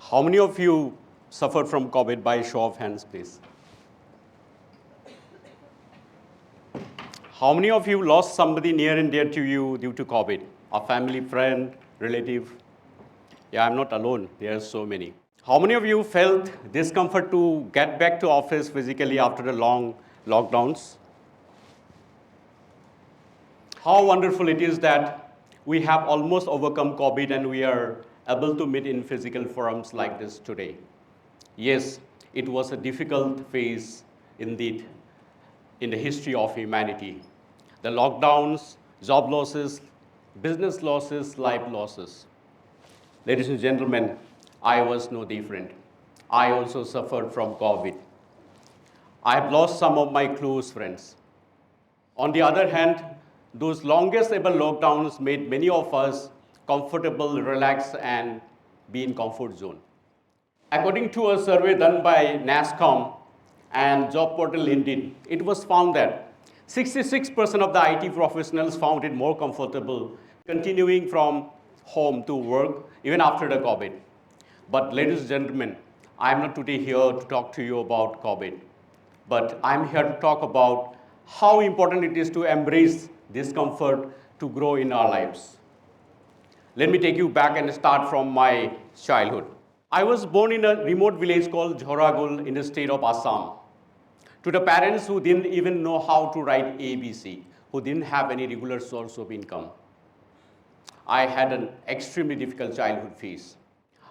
How many of you suffered from COVID by show of hands, please? How many of you lost somebody near and dear to you due to COVID? A family, friend, relative? Yeah, I'm not alone. There are so many. How many of you felt discomfort to get back to office physically after the long lockdowns? How wonderful it is that we have almost overcome COVID and we are able to meet in physical forums like this today. Yes, it was a difficult phase indeed in the history of humanity. The lockdowns, job losses, business losses, life losses. Ladies and gentlemen, I was no different. I also suffered from COVID. I have lost some of my close friends. On the other hand, those longest ever lockdowns made many of us comfortable, relaxed, and be in comfort zone. According to a survey done by NASCOM and job portal Indeed, it was found that 66% of the IT professionals found it more comfortable continuing from home to work even after the COVID. But ladies and gentlemen, I'm not today here to talk to you about COVID, but I'm here to talk about how important it is to embrace discomfort to grow in our lives. Let me take you back and start from my childhood. I was born in a remote village called Jhoragul in the state of Assam. To the parents who didn't even know how to write ABC, who didn't have any regular source of income. I had an extremely difficult childhood phase.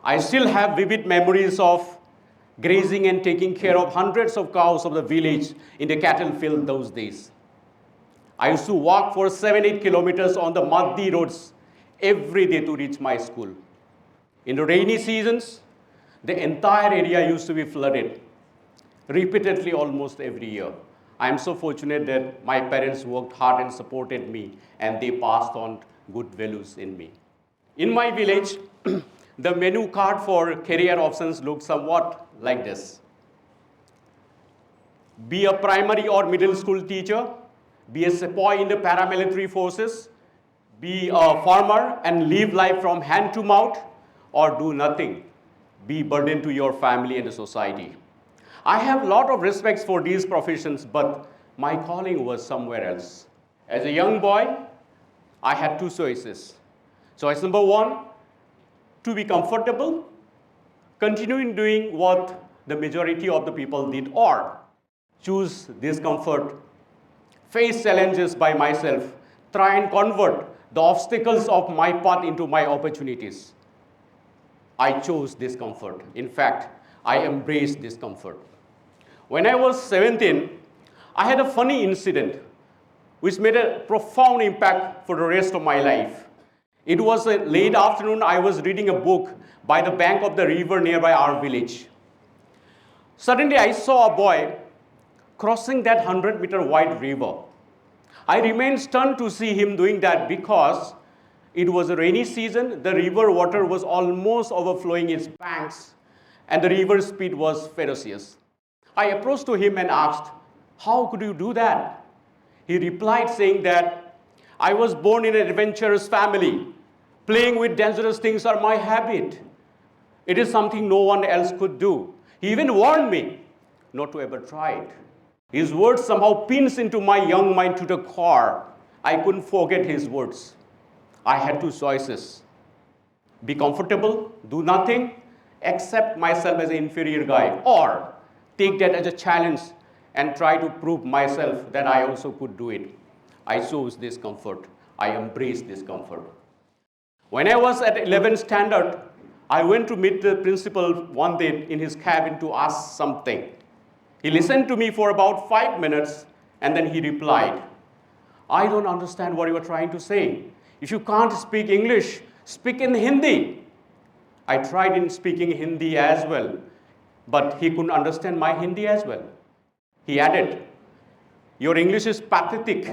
I still have vivid memories of grazing and taking care of hundreds of cows of the village in the cattle field those days. I used to walk for 7-8 kilometers on the muddy roads every day to reach my school. In the rainy seasons, the entire area used to be flooded, repeatedly almost every year. I am so fortunate that my parents worked hard and supported me, and they passed on good values in me. In my village, the menu card for career options looked somewhat like this. Be a primary or middle school teacher, be a sepoy in the paramilitary forces, be a farmer and live life from hand to mouth, or do nothing, be burden to your family and the society. I have a lot of respect for these professions, but my calling was somewhere else. As a young boy, I had two choices. Choice number one, to be comfortable, continuing doing what the majority of the people did, or choose discomfort, face challenges by myself, try and convert the obstacles of my path into my opportunities. I chose discomfort. In fact, I embraced discomfort. When I was 17, I had a funny incident which made a profound impact for the rest of my life. It was a late afternoon. I was reading a book by the bank of the river nearby our village. Suddenly, I saw a boy crossing that 100-meter wide river. I remained stunned to see him doing that because it was a rainy season, the river water was almost overflowing its banks, and the river speed was ferocious. I approached to him and asked, "How could you do that?" He replied saying that, "I was born in an adventurous family. Playing with dangerous things are my habit. It is something no one else could do." He even warned me not to ever try it. His words somehow pinched into my young mind to the core. I couldn't forget his words. I had two choices. Be comfortable, do nothing, accept myself as an inferior guy, or take that as a challenge and try to prove myself that I also could do it. I chose discomfort. I embraced discomfort. When I was at 11th standard, I went to meet the principal one day in his cabin to ask something. He listened to me for about 5 minutes, and then he replied, "I don't understand what you are trying to say. If you can't speak English, speak in Hindi." I tried in speaking Hindi as well, but he couldn't understand my Hindi as well. He added, "Your English is pathetic.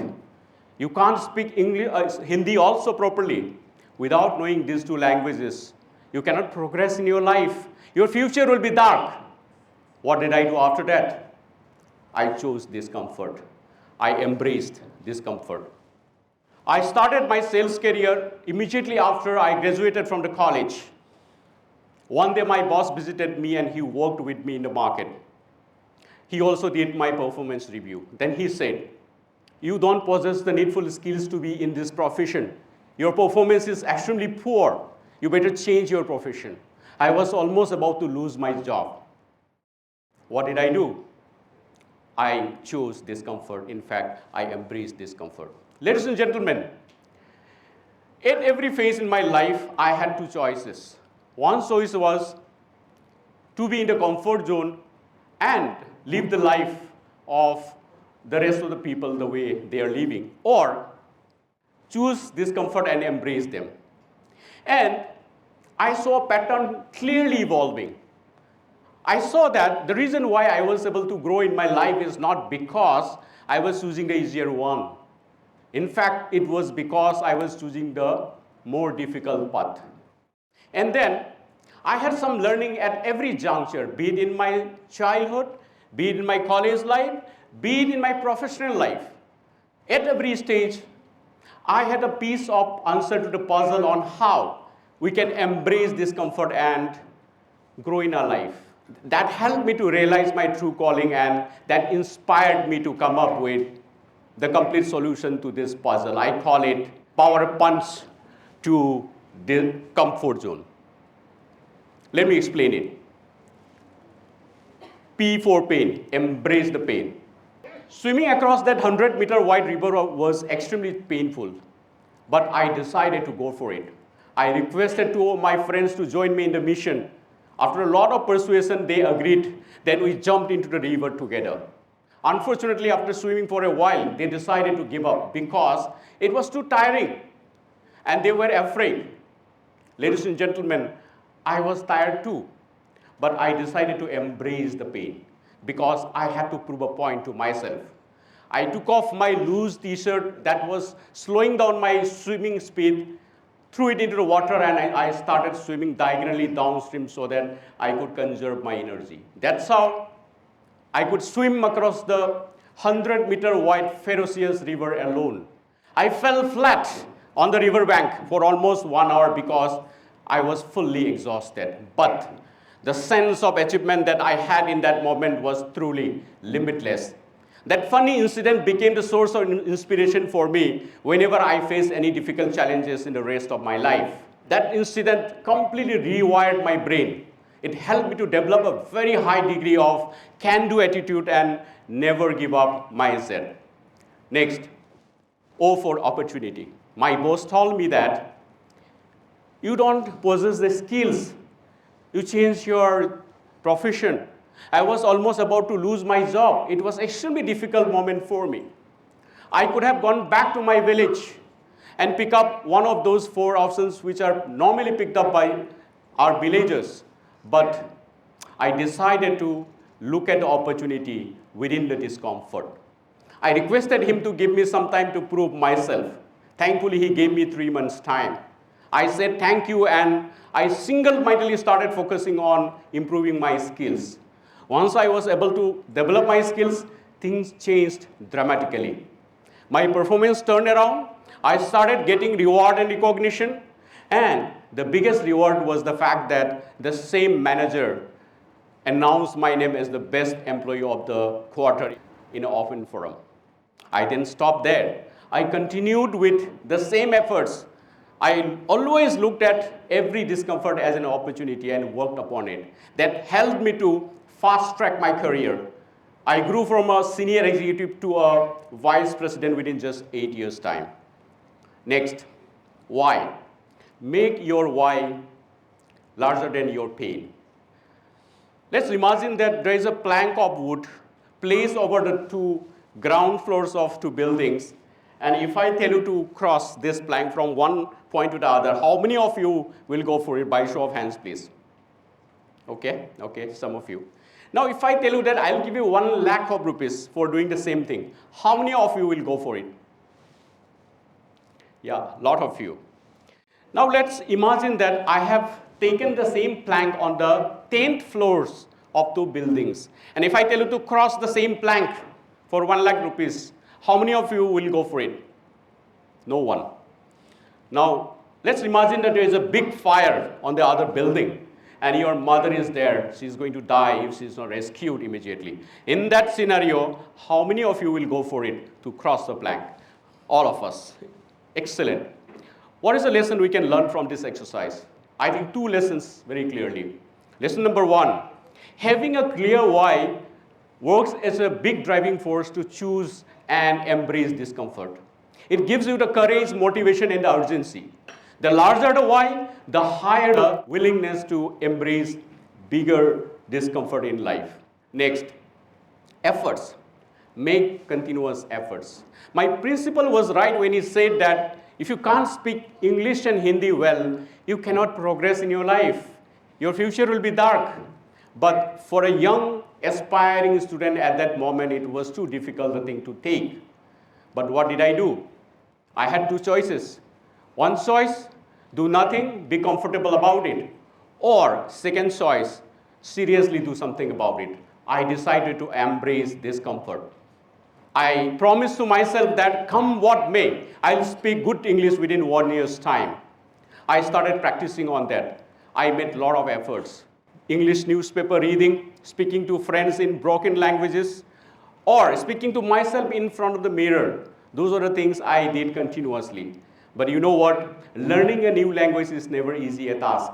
You can't speak Hindi also properly. Without knowing these two languages, you cannot progress in your life. Your future will be dark." What did I do after that? I chose discomfort. I embraced discomfort. I started my sales career immediately after I graduated from the college. One day my boss visited me and he worked with me in the market. He also did my performance review. Then he said, "You don't possess the needful skills to be in this profession. Your performance is extremely poor. You better change your profession." I was almost about to lose my job. What did I do? I chose discomfort. In fact, I embraced discomfort. Ladies and gentlemen, at every phase in my life, I had two choices. One choice was to be in the comfort zone and live the life of the rest of the people the way they are living, or choose discomfort and embrace them. And I saw a pattern clearly evolving. I saw that the reason why I was able to grow in my life is not because I was choosing the easier one. In fact, it was because I was choosing the more difficult path. And then I had some learning at every juncture, be it in my childhood, be it in my college life, be it in my professional life. At every stage, I had a piece of answer to the puzzle on how we can embrace discomfort and grow in our life. That helped me to realize my true calling, and that inspired me to come up with the complete solution to this puzzle. I call it power punch to the comfort zone. Let me explain it. P for pain, embrace the pain. Swimming across that 100-meter wide river was extremely painful, but I decided to go for it. I requested to my friends to join me in the mission. After a lot of persuasion, they agreed. Then we jumped into the river together. Unfortunately, after swimming for a while, they decided to give up because it was too tiring and they were afraid. Ladies and gentlemen, I was tired too, but I decided to embrace the pain because I had to prove a point to myself. I took off my loose t-shirt that was slowing down my swimming speed, threw it into the water, and I started swimming diagonally downstream so that I could conserve my energy. That's how I could swim across the 100-meter wide ferocious river alone. I fell flat on the riverbank for almost 1 hour because I was fully exhausted. But the sense of achievement that I had in that moment was truly limitless. That funny incident became the source of inspiration for me whenever I face any difficult challenges in the rest of my life. That incident completely rewired my brain. It helped me to develop a very high degree of can-do attitude and never give up mindset. Next, O for opportunity. My boss told me that you don't possess the skills. You change your profession. I was almost about to lose my job. It was an extremely difficult moment for me. I could have gone back to my village and pick up one of those 4 options which are normally picked up by our villagers. But I decided to look at the opportunity within the discomfort. I requested him to give me some time to prove myself. Thankfully, he gave me 3 months' time. I said thank you, and I single-mindedly started focusing on improving my skills. Once I was able to develop my skills, things changed dramatically. My performance turned around. I started getting reward and recognition. And the biggest reward was the fact that the same manager announced my name as the best employee of the quarter in an open forum. I didn't stop there. I continued with the same efforts. I always looked at every discomfort as an opportunity and worked upon it. That helped me to fast-track my career. I grew from a senior executive to a vice president within just 8 years' time. Next, why? Make your why larger than your pain. Let's imagine that there is a plank of wood placed over the 2 ground floors of 2 buildings. And if I tell you to cross this plank from one point to the other, how many of you will go for it? By show of hands, please. Okay, some of you. Now, if I tell you that I'll give you 1 lakh of rupees for doing the same thing, how many of you will go for it? Yeah, a lot of you. Now, let's imagine that I have taken the same plank on the 10th floors of 2 buildings. And if I tell you to cross the same plank for 1 lakh rupees, how many of you will go for it? No one. Now, let's imagine that there is a big fire on the other building. and your mother is there. She's going to die if she's not rescued immediately. In that scenario, how many of you will go for it to cross the plank? All of us. Excellent. What is the lesson we can learn from this exercise? I think two lessons very clearly. Lesson number one, having a clear why works as a big driving force to choose and embrace discomfort. It gives you the courage, motivation, and urgency. The larger the why, the higher the willingness to embrace bigger discomfort in life. Next, efforts. Make continuous efforts. My principal was right when he said that if you can't speak English and Hindi well, you cannot progress in your life. Your future will be dark. But for a young, aspiring student at that moment, it was too difficult a thing to take. But what did I do? I had two choices. One choice, do nothing, be comfortable about it. Or second choice, seriously do something about it. I decided to embrace discomfort. I promised to myself that come what may, I'll speak good English within 1 year's time. I started practicing on that. I made a lot of efforts. English newspaper reading, speaking to friends in broken languages, or speaking to myself in front of the mirror. Those are the things I did continuously. But you know what? Learning a new language is never easy a task.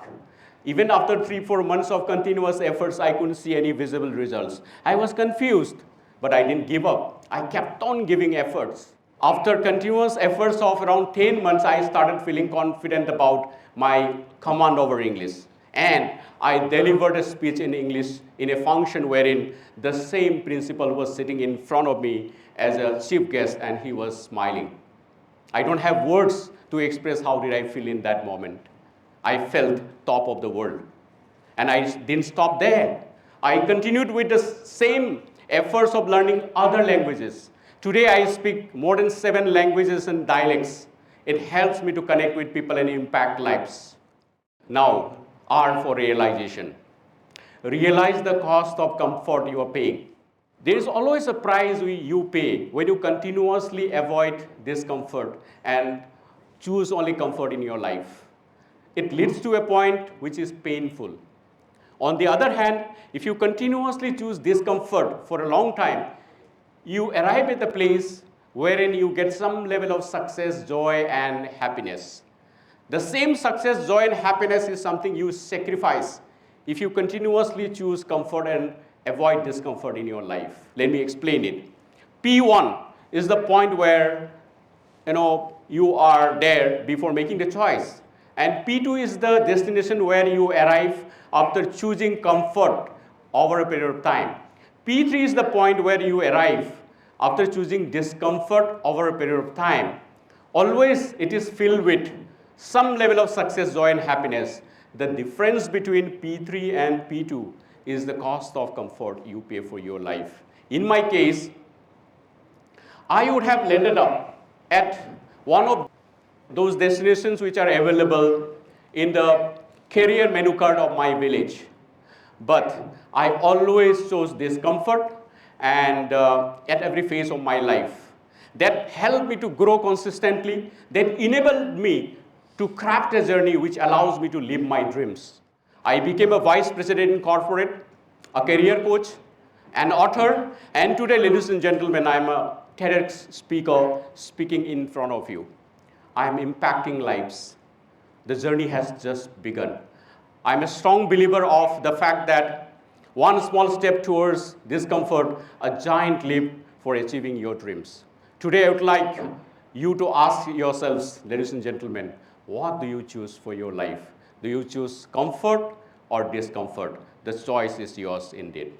Even after 3-4 months of continuous efforts, I couldn't see any visible results. I was confused, but I didn't give up. I kept on giving efforts. After continuous efforts of around 10 months, I started feeling confident about my command over English. And I delivered a speech in English in a function wherein the same principal was sitting in front of me as a chief guest, and he was smiling. I don't have words to express how did I feel in that moment. I felt top of the world. And I didn't stop there. I continued with the same efforts of learning other languages. Today I speak more than 7 languages and dialects. It helps me to connect with people and impact lives. Now, R for realization. Realize the cost of comfort you are paying. There is always a price you pay when you continuously avoid discomfort and choose only comfort in your life. It leads to a point which is painful. On the other hand, if you continuously choose discomfort for a long time, you arrive at a place wherein you get some level of success, joy, and happiness. The same success, joy, and happiness is something you sacrifice if you continuously choose comfort and avoid discomfort in your life. Let me explain it. P1 is the point where you are there before making the choice. And P2 is the destination where you arrive after choosing comfort over a period of time. P3 is the point where you arrive after choosing discomfort over a period of time. Always it is filled with some level of success, joy, and happiness. The difference between P3 and P2 is the cost of comfort you pay for your life. In my case, I would have landed up at one of those destinations which are available in the career menu card of my village. But I always chose discomfort and at every phase of my life. That helped me to grow consistently, that enabled me to craft a journey which allows me to live my dreams. I became a vice president in corporate, a career coach, an author, and today, ladies and gentlemen, I'm a TEDx speaker speaking in front of you. I'm impacting lives. The journey has just begun. I'm a strong believer of the fact that one small step towards discomfort, a giant leap for achieving your dreams. Today, I would like you to ask yourselves, ladies and gentlemen, what do you choose for your life? Do you choose comfort or discomfort? The choice is yours indeed.